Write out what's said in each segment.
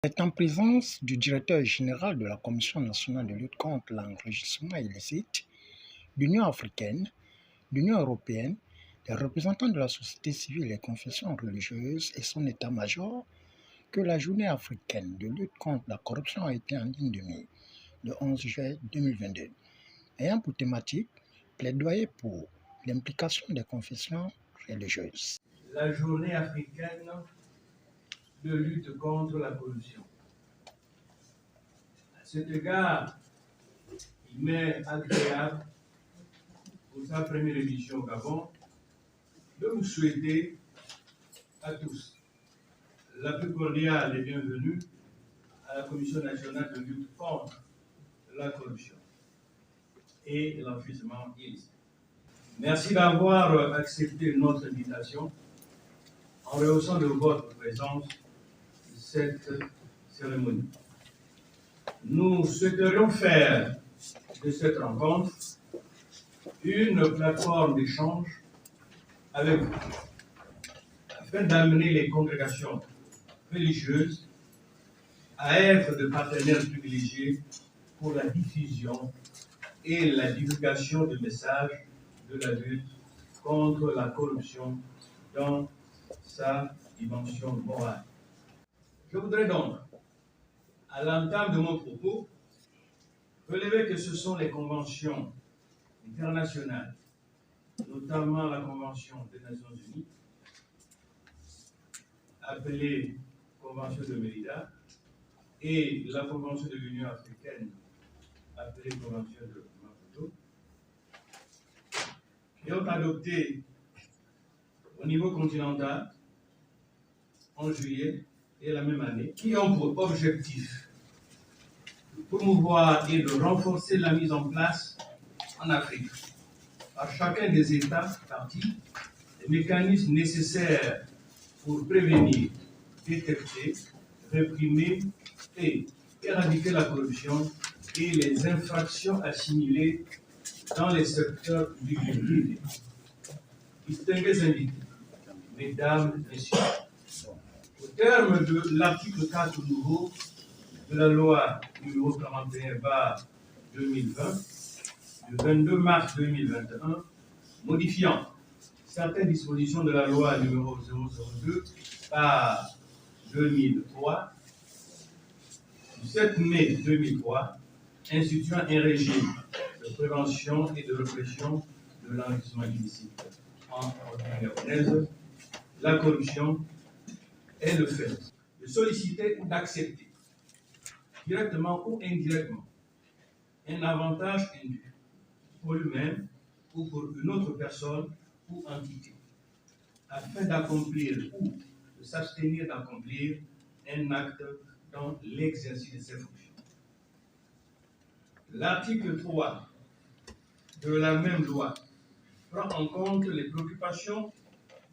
Est en présence du directeur général de la Commission nationale de lutte contre l'enrichissement illicite, l'Union africaine, l'Union européenne, les représentants de la société civile et les confessions religieuses et son état-major, que la journée africaine de lutte contre la corruption a été en ligne de mire le 11 juillet 2022, ayant pour thématique plaidoyer pour l'implication des confessions religieuses. La journée africaine de lutte contre la corruption. À cet égard, il m'est agréable, pour sa première édition au Gabon, de vous souhaiter à tous la plus cordiale et bienvenue à la Commission nationale de lutte contre la corruption et l'enrichissement illicite. Merci d'avoir accepté notre invitation en rehaussant de votre présence cette cérémonie. Nous souhaiterions faire de cette rencontre une plateforme d'échange avec vous, afin d'amener les congrégations religieuses à être de partenaires privilégiés pour la diffusion et la divulgation du message de la lutte contre la corruption dans sa dimension morale. Je voudrais donc, à l'entame de mon propos, relever que ce sont les conventions internationales, notamment la Convention des Nations Unies, appelée Convention de Mérida, et la Convention de l'Union africaine, appelée Convention de Maputo, qui ont adopté au niveau continental, en juillet et la même année, qui ont pour objectif de promouvoir et de renforcer la mise en place en Afrique, par chacun des États partis, des mécanismes nécessaires pour prévenir, détecter, réprimer et éradiquer la corruption et les infractions assimilées dans les secteurs publics et privés. Distingués invités, mesdames, messieurs, au terme de l'article 4 nouveau de la loi numéro 41/2020, du 22 mars 2021, modifiant certaines dispositions de la loi numéro 002/2003, du 7 mai 2003, instituant un régime de prévention et de répression de l'enrichissement illicite en ordre gabonaise, la corruption est le fait de solliciter ou d'accepter, directement ou indirectement, un avantage indu pour lui-même ou pour une autre personne ou entité, afin d'accomplir ou de s'abstenir d'accomplir un acte dans l'exercice de ses fonctions. L'article 3 de la même loi prend en compte les préoccupations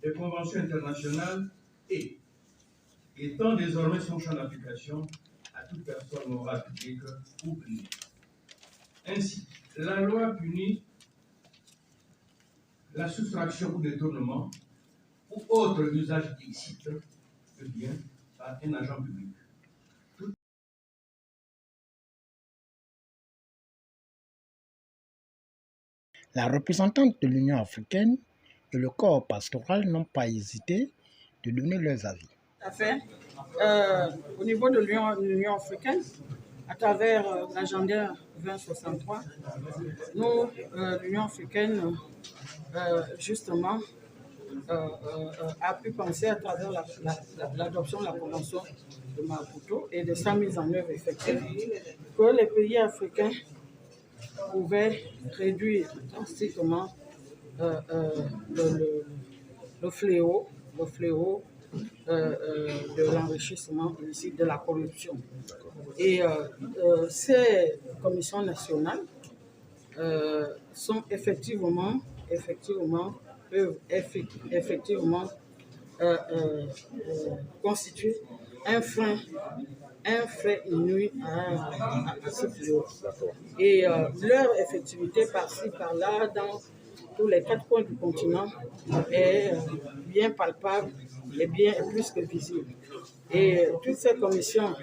des conventions internationales et étend désormais son champ d'application à toute personne morale publique ou privée. Ainsi, la loi punit la soustraction ou détournement ou autre usage illicite de biens par un agent public. La représentante de l'Union africaine et le corps pastoral n'ont pas hésité de donner leurs avis. Au niveau de l'Union africaine, à travers l'agenda 2063, nous, l'Union africaine, justement, a pu penser à travers l'adoption de la Convention de Maputo et de sa mise en œuvre effective que les pays africains pouvaient réduire drastiquement le fléau de l'enrichissement illicite, de la corruption. Et ces commissions nationales sont peuvent effectivement constituer un frein inouï à ce fléau. Et leur effectivité par-ci, par-là, dans tous les 4 coins du continent, est bien palpable et bien plus que visible. Et toutes ces commissions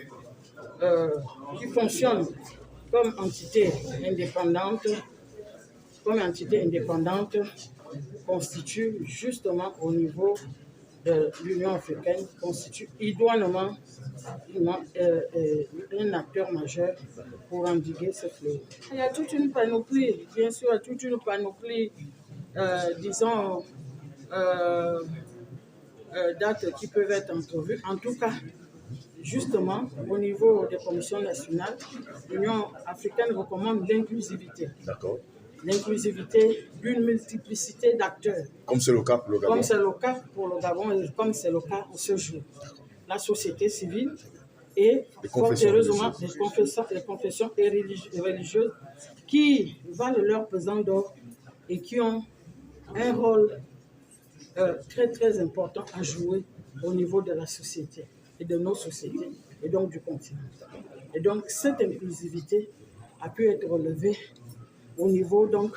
qui fonctionnent comme entité indépendante, constituent justement au niveau de l'Union africaine, constitue idoinement un acteur majeur pour endiguer ce fléau. Il y a toute une panoplie, bien sûr, disons, dates qui peuvent être entrevues. En tout cas, justement, au niveau des commissions nationales, l'Union africaine recommande l'inclusivité. D'accord. L'inclusivité d'une multiplicité d'acteurs. Comme c'est le cas pour le Gabon. Comme c'est le cas pour le Gabon et comme c'est le cas en ce jour. La société civile et fort heureusement les confessions religieuses qui valent leur pesant d'or et qui ont un rôle très très important à jouer au niveau de la société et de nos sociétés et donc du continent. Et donc cette inclusivité a pu être relevée au niveau donc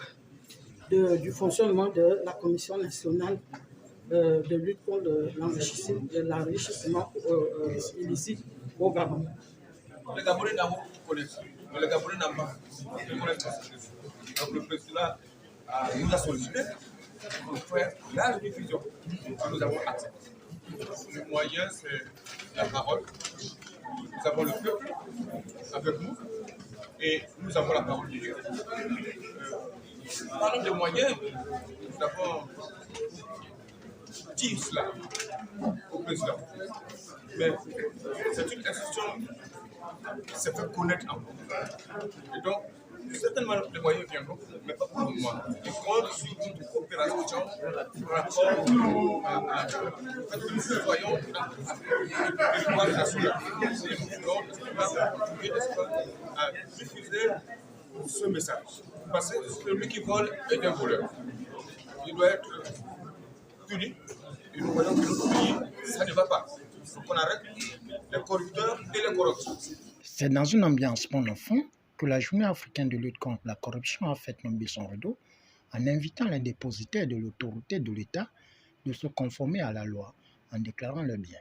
du fonctionnement de la Commission nationale de lutte contre l'enrichissement illicite au Gabon. Les Gabonais n'ont connaissent, mais les Gabonais n'ont pas connaissance. Donc le président nous a sollicité pour faire la diffusion que nous avons accepté. Le moyen, c'est la parole. Nous avons le peuple avec nous et nous avons la parole de Dieu. Parlant des moyens, nous avons dit cela au président. Mais c'est une institution qui s'est fait connaître encore. Et donc, certainement, les moyens viendront, mais pas pour le moment. Ils comptent sur une coopération par rapport à que nous soyons le territoire national. Donc, à diffuser ce message. Parce que celui qui vole est un voleur. Il doit être puni. Et nous voyons que notre pays, ça ne va pas. Il faut qu'on arrête les corrupteurs et les corruptions. C'est dans une ambiance bon enfant que la Journée africaine de lutte contre la corruption a fait nommer son rideau en invitant les dépositaires de l'autorité de l'État de se conformer à la loi en déclarant le bien.